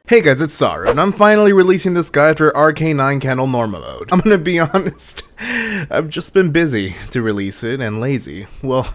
Hey guys, it's Saru, and I'm finally releasing this guide for RK-9 Kennel Normal Mode. I'm gonna be honest, I've just been busy to release it and lazy. Well,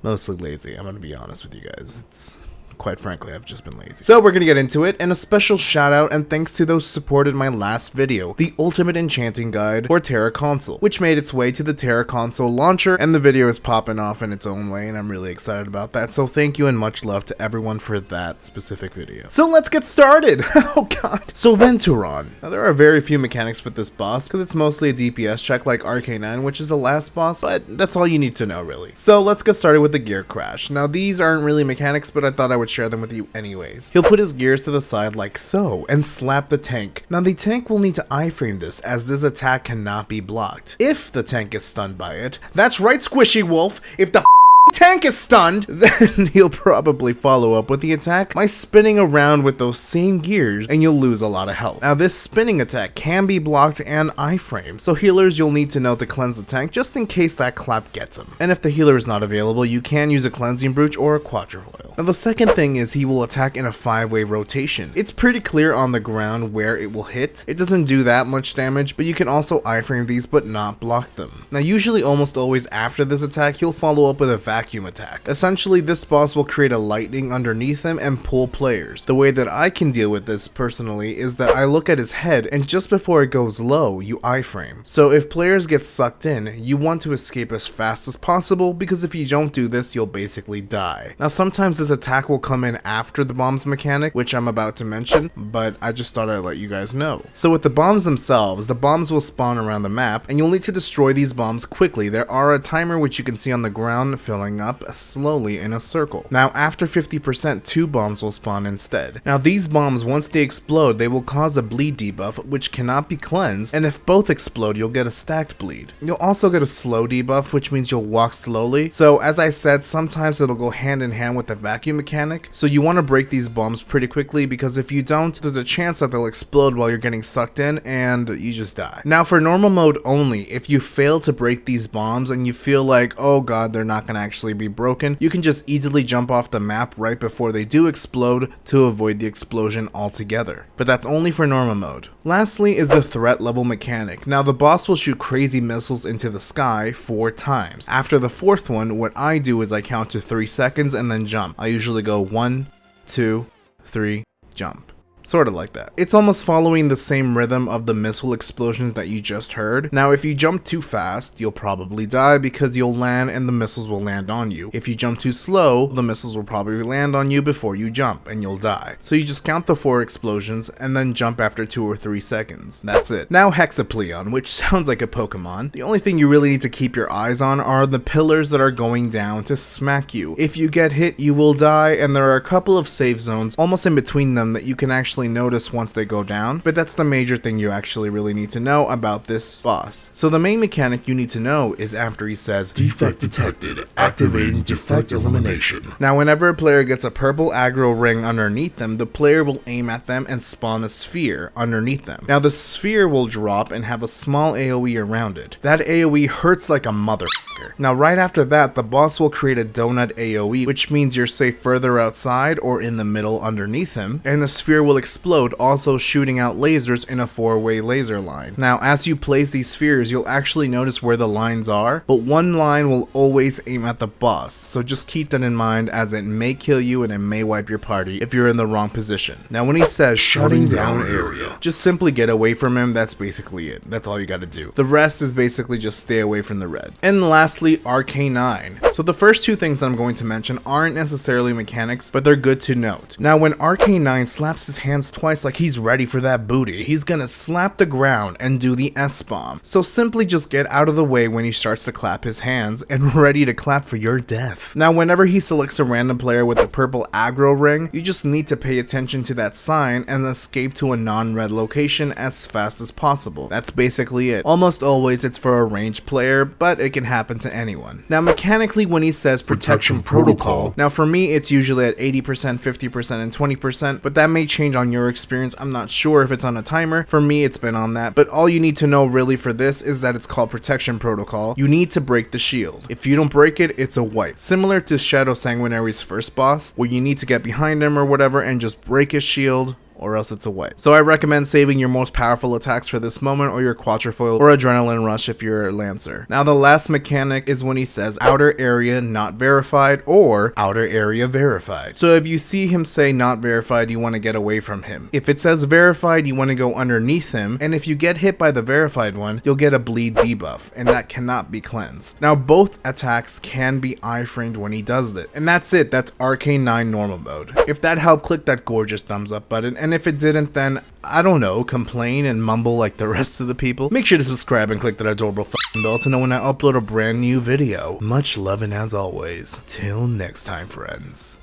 mostly lazy, I'm gonna be honest with you guys. Quite frankly, I've just been lazy. So we're gonna get into it, and a special shout out and thanks to those who supported my last video, the Ultimate Enchanting Guide for TERA Console, which made its way to the TERA Console launcher, and the video is popping off in its own way, and I'm really excited about that. So thank you and much love to everyone for that specific video. So let's get started! Oh god! So Venturon. Now there are very few mechanics with this boss, because it's mostly a DPS check like RK-9, which is the last boss, but that's all you need to know really. So let's get started with the Gear Crash. Now these aren't really mechanics, but I thought I would share them with you anyways. He'll put his gears to the side like so and slap the tank. Now the tank will need to iframe this, as this attack cannot be blocked if the tank is stunned by it. That's right, Squishy Wolf, if the tank is stunned, then he'll probably follow up with the attack by spinning around with those same gears, and you'll lose a lot of health. Now this spinning attack can be blocked and iframed, so healers you'll need to know to cleanse the tank just in case that clap gets him. And if the healer is not available, you can use a cleansing brooch or a quatrefoil. Now the second thing is he will attack in a 5-way rotation. It's pretty clear on the ground where it will hit. It doesn't do that much damage, but you can also iframe these but not block them. Now usually almost always after this attack, he'll follow up with a vacuum attack. Essentially, this boss will create a lightning underneath him and pull players. The way that I can deal with this personally is that I look at his head, and just before it goes low, you iframe. So if players get sucked in, you want to escape as fast as possible, because if you don't do this, you'll basically die. Now sometimes this attack will come in after the bombs mechanic, which I'm about to mention, but I just thought I'd let you guys know. So with the bombs themselves, the bombs will spawn around the map, and you'll need to destroy these bombs quickly. There are a timer which you can see on the ground filling up slowly in a circle. Now after 50%, 2 bombs will spawn instead. Now these bombs, once they explode, they will cause a bleed debuff which cannot be cleansed, and if both explode, you'll get a stacked bleed. You'll also get a slow debuff, which means you'll walk slowly. So as I said, sometimes it'll go hand in hand with the vacuum mechanic, so you want to break these bombs pretty quickly, because if you don't, there's a chance that they'll explode while you're getting sucked in and you just die. Now for normal mode only, if you fail to break these bombs and you feel like, oh god, they're not gonna actually be broken, you can just easily jump off the map right before they do explode to avoid the explosion altogether. But that's only for normal mode. Lastly is the threat level mechanic. Now the boss will shoot crazy missiles into the sky 4 times. After the 4th one, what I do is I count to 3 seconds and then jump. I usually go 1, 2, 3, jump. Sort of like that. It's almost following the same rhythm of the missile explosions that you just heard. Now if you jump too fast, you'll probably die because you'll land and the missiles will land on you. If you jump too slow, the missiles will probably land on you before you jump and you'll die. So you just count the 4 explosions and then jump after 2 or 3 seconds. That's it. Now Hexapleon, which sounds like a Pokemon. The only thing you really need to keep your eyes on are the pillars that are going down to smack you. If you get hit, you will die, and there are a couple of safe zones almost in between them that you can actually notice once they go down, but that's the major thing you actually really need to know about this boss. So the main mechanic you need to know is after he says, "Defect detected, activating defect elimination." Now whenever a player gets a purple aggro ring underneath them, the player will aim at them and spawn a sphere underneath them. Now the sphere will drop and have a small AoE around it. That AoE hurts like a motherfucker. Now right after that, the boss will create a donut AoE, which means you're safe further outside or in the middle underneath him, and the sphere will explode, also shooting out lasers in a 4-way laser line. Now as you place these spheres, you'll actually notice where the lines are, but one line will always aim at the boss, so just keep that in mind, as it may kill you and it may wipe your party if you're in the wrong position. Now when he says shutting down area, just simply get away from him. That's basically it. That's all you gotta do. The rest is basically just stay away from the red. And lastly, RK-9. So the first 2 things that I'm going to mention aren't necessarily mechanics, but they're good to note. Now when RK-9 slaps his hands twice like he's ready for that booty, he's gonna slap the ground and do the S-bomb. So simply just get out of the way when he starts to clap his hands and ready to clap for your death. Now whenever he selects a random player with a purple aggro ring, you just need to pay attention to that sign and escape to a non-red location as fast as possible. That's basically it. Almost always it's for a ranged player, but it can happen to anyone. Now mechanically, when he says protection protocol. Now for me, it's usually at 80%, 50%, and 20%, but that may change on your experience. I'm not sure if it's on a timer. For me, it's been on that, but all you need to know really for this is that it's called protection protocol. You need to break the shield. If you don't break it, it's a wipe. Similar to Shadow Sanguinary's first boss, where you need to get behind him or whatever and just break his shield, or else it's a wipe. So I recommend saving your most powerful attacks for this moment, or your quatrefoil or adrenaline rush if you're a lancer. Now the last mechanic is when he says outer area not verified or outer area verified. So if you see him say not verified, you want to get away from him. If it says verified, you want to go underneath him, and if you get hit by the verified one, you'll get a bleed debuff, and that cannot be cleansed. Now both attacks can be iframed when he does it. And that's it, that's RK-9 normal mode. If that helped, click that gorgeous thumbs up button, and if it didn't, then I don't know, complain and mumble like the rest of the people. Make sure to subscribe and click that adorable bell to know when I upload a brand new video. Much love, and as always, till next time, friends.